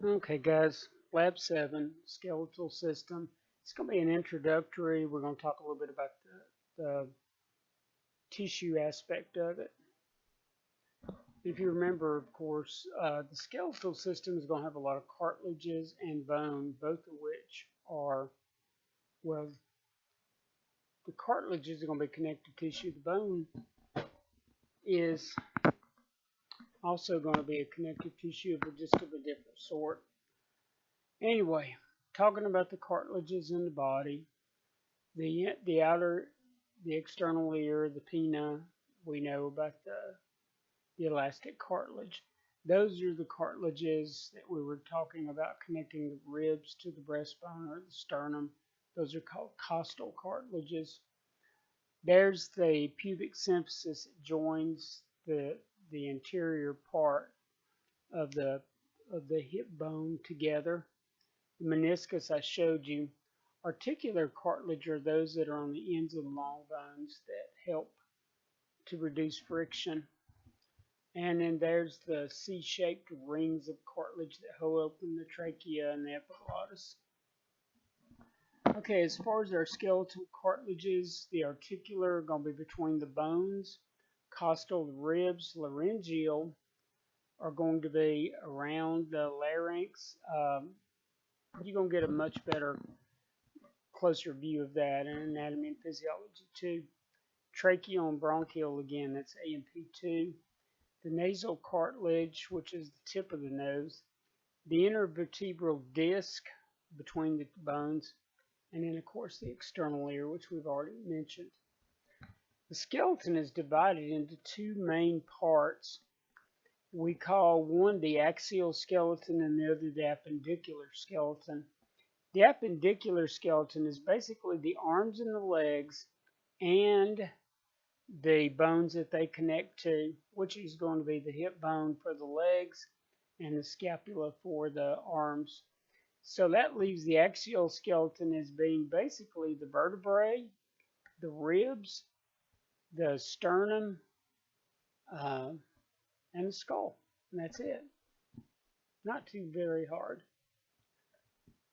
Okay, guys, Lab 7, Skeletal System. It's going to be an introductory. We're going to talk a little bit about the tissue aspect of it. If you remember, of course, the skeletal system is going to have a lot of cartilages and bone, both of which are, well, the cartilages are going to be connective tissue. The bone is also going to be a connective tissue, but just of a different sort. Anyway, talking about the cartilages in the body, the external ear, the pinna, we know about the elastic cartilage. Those are the cartilages that we were talking about connecting the ribs to the breastbone or the sternum. Those are called costal cartilages. There's the pubic symphysis that joins the interior part of the hip bone together. The meniscus I showed you. Articular cartilage are those that are on the ends of the long bones that help to reduce friction. And then there's the C-shaped rings of cartilage that hold open the trachea and the epiglottis. Okay, as far as our skeletal cartilages, the articular are going to be between the bones. Costal, the ribs, laryngeal are going to be around the larynx. You're going to get a much better, closer view of that in anatomy and physiology too. Tracheal and bronchial, again, that's A and P2. The nasal cartilage, which is the tip of the nose. The intervertebral disc between the bones. And then, of course, the external ear, which we've already mentioned. The skeleton is divided into two main parts. We call one the axial skeleton and the other the appendicular skeleton. The appendicular skeleton is basically the arms and the legs and the bones that they connect to, which is going to be the hip bone for the legs and the scapula for the arms. So that leaves the axial skeleton as being basically the vertebrae, the ribs, the sternum, and the skull. And that's it. Not too very hard.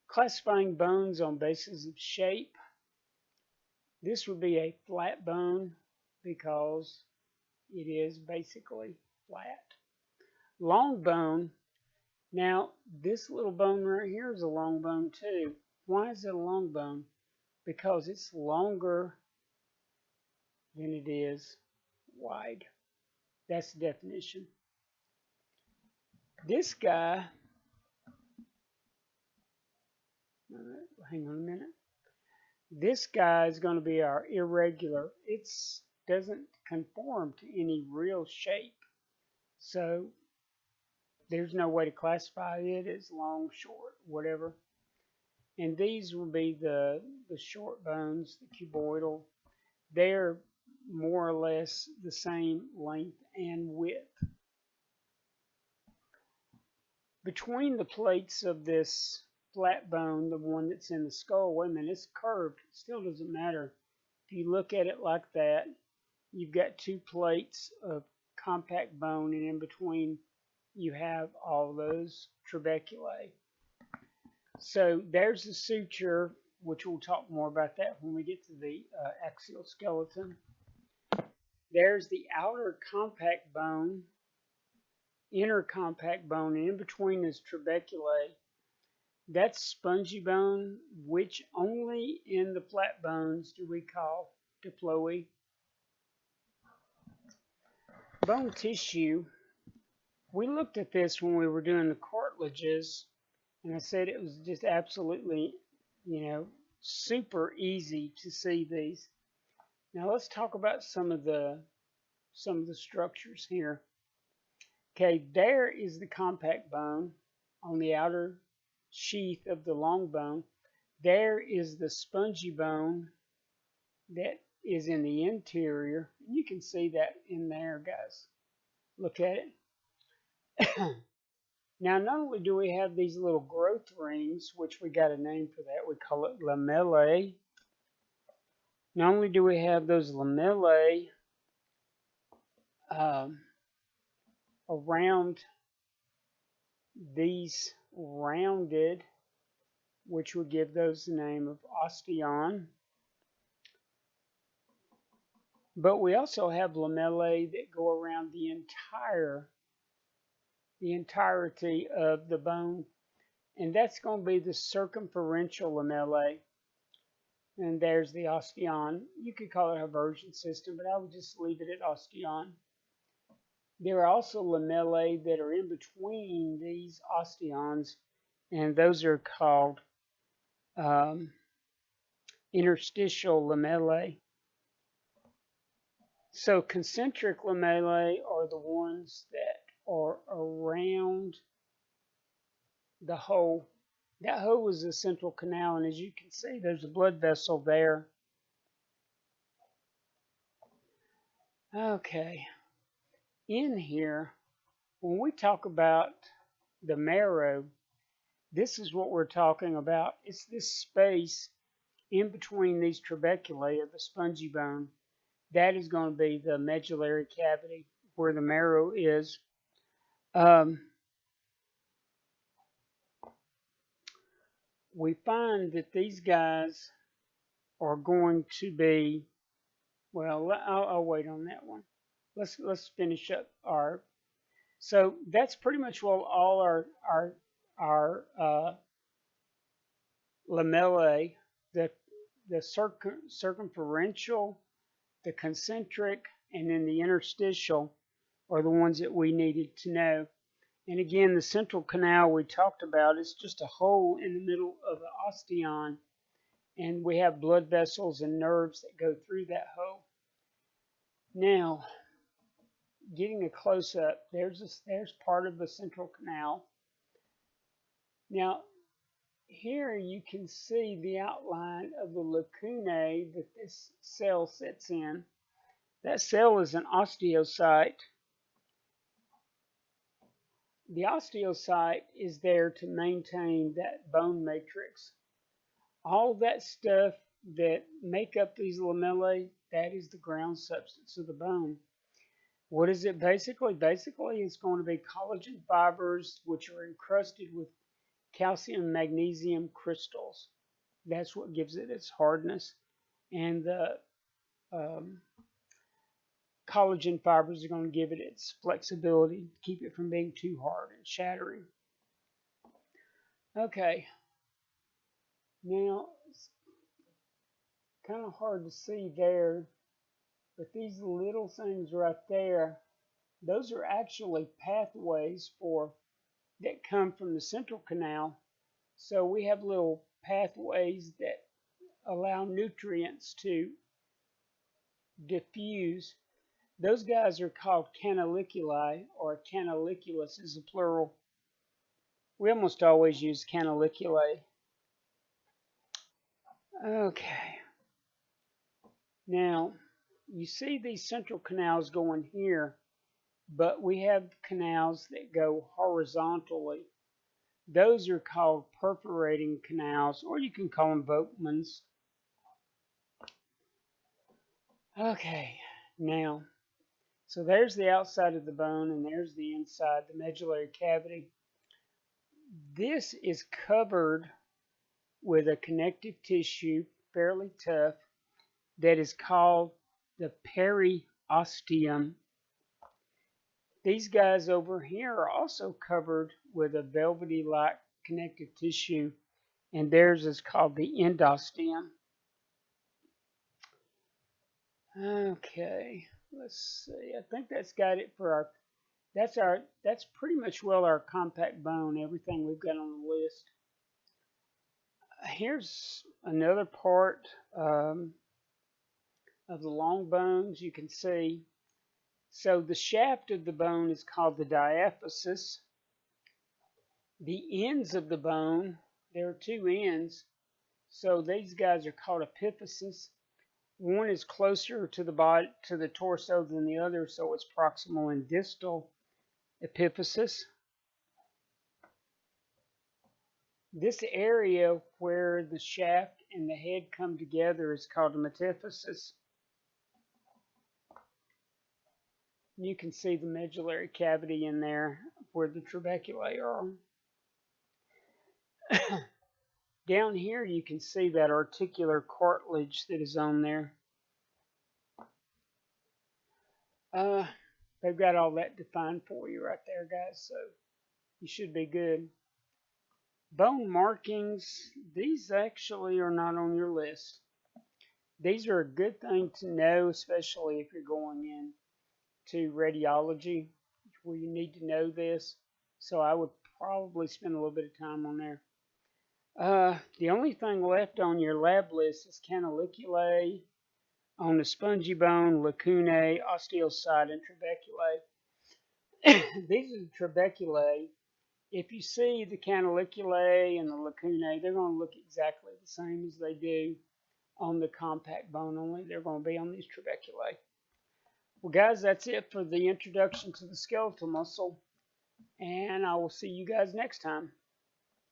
Classifying bones on basis of shape. This would be a flat bone because it is basically flat. Long bone. Now, this little bone right here is a long bone too. Why is it a long bone? Because it's longer than it is wide. That's the definition. This guy, hang on a minute. This guy is going to be our irregular. It doesn't conform to any real shape. So there's no way to classify it as long, short, whatever. And these will be the short bones, the cuboidal. They're more or less the same length and width. Between the plates of this flat bone, the one that's in the skull, wait a minute, it's curved. It still doesn't matter. If you look at it like that, you've got two plates of compact bone, and in between you have all those trabeculae. So there's the suture, which we'll talk more about that when we get to the axial skeleton. There's the outer compact bone, inner compact bone, and in between is trabeculae. That's spongy bone, which only in the flat bones do we call diploe. Bone tissue. We looked at this when we were doing the cartilages, and I said it was just absolutely, super easy to see these. Now let's talk about some of the structures here. Okay, there is the compact bone on the outer sheath of the long bone. There is the spongy bone that is in the interior. You can see that in there, guys. Look at it. Now, not only do we have these little growth rings, which we got a name for that, we call it lamellae. Not only do we have those lamellae around these rounded, which would give those the name of osteon. But we also have lamellae that go around the entirety of the bone, and that's going to be the circumferential lamellae. And there's the osteon. You could call it a version system, but I would just leave it at osteon. There are also lamellae that are in between these osteons, and those are called interstitial lamellae. So concentric lamellae are the ones that are around the hole. That hole is the central canal, and as you can see, there's a blood vessel there. Okay, in here, when we talk about the marrow, this is what we're talking about. It's this space in between these trabeculae of the spongy bone. That is going to be the medullary cavity where the marrow is. We find that these guys are going to be, well, I'll wait on that one. Let's finish up our. So that's pretty much what all our lamellae, the circumferential, the concentric, and then the interstitial are the ones that we needed to know. And again, the central canal we talked about is just a hole in the middle of the osteon, and we have blood vessels and nerves that go through that hole. Now, getting a close-up, there's part of the central canal. Now, here you can see the outline of the lacunae that this cell sits in. That cell is an osteocyte. The osteocyte is there to maintain that bone matrix. All that stuff that make up these lamellae, that is the ground substance of the bone. What is it basically? Basically, it's going to be collagen fibers which are encrusted with calcium and magnesium crystals. That's what gives it its hardness. And the collagen fibers are going to give it its flexibility to keep it from being too hard and shattering. Okay. Now, it's kind of hard to see there, but these little things right there, those are actually pathways that come from the central canal. So we have little pathways that allow nutrients to diffuse. Those guys are called canaliculi, or canaliculus is the plural. We almost always use canaliculae. Okay. Now, you see these central canals going here, but we have canals that go horizontally. Those are called perforating canals, or you can call them Volkmann's. Okay, now, so there's the outside of the bone, and there's the inside, the medullary cavity. This is covered with a connective tissue, fairly tough, that is called the periosteum. These guys over here are also covered with a velvety-like connective tissue, and theirs is called the endosteum. Okay, let's see. I think that's got it for our. That's pretty much our compact bone. Everything we've got on the list. Here's another part of the long bones. You can see. So the shaft of the bone is called the diaphysis. The ends of the bone, there are two ends. So these guys are called epiphysis. One is closer to the body, to the torso than the other, so it's proximal and distal epiphysis. This area where the shaft and the head come together is called a metaphysis. You can see the medullary cavity in there where the trabeculae are. Down here you can see that articular cartilage that is on there. Uh, they've got all that defined for you right there, guys, so you should be good. Bone markings, these actually are not on your list. These are a good thing to know, especially if you're going into radiology where you need to know this. So I would probably spend a little bit of time on there. The only thing left on your lab list is canaliculae, on the spongy bone, lacunae, osteocyte, and trabeculae. These are the trabeculae. If you see the canaliculae and the lacunae, they're going to look exactly the same as they do on the compact bone, only they're going to be on these trabeculae. Well, guys, that's it for the introduction to the skeletal muscle, and I will see you guys next time.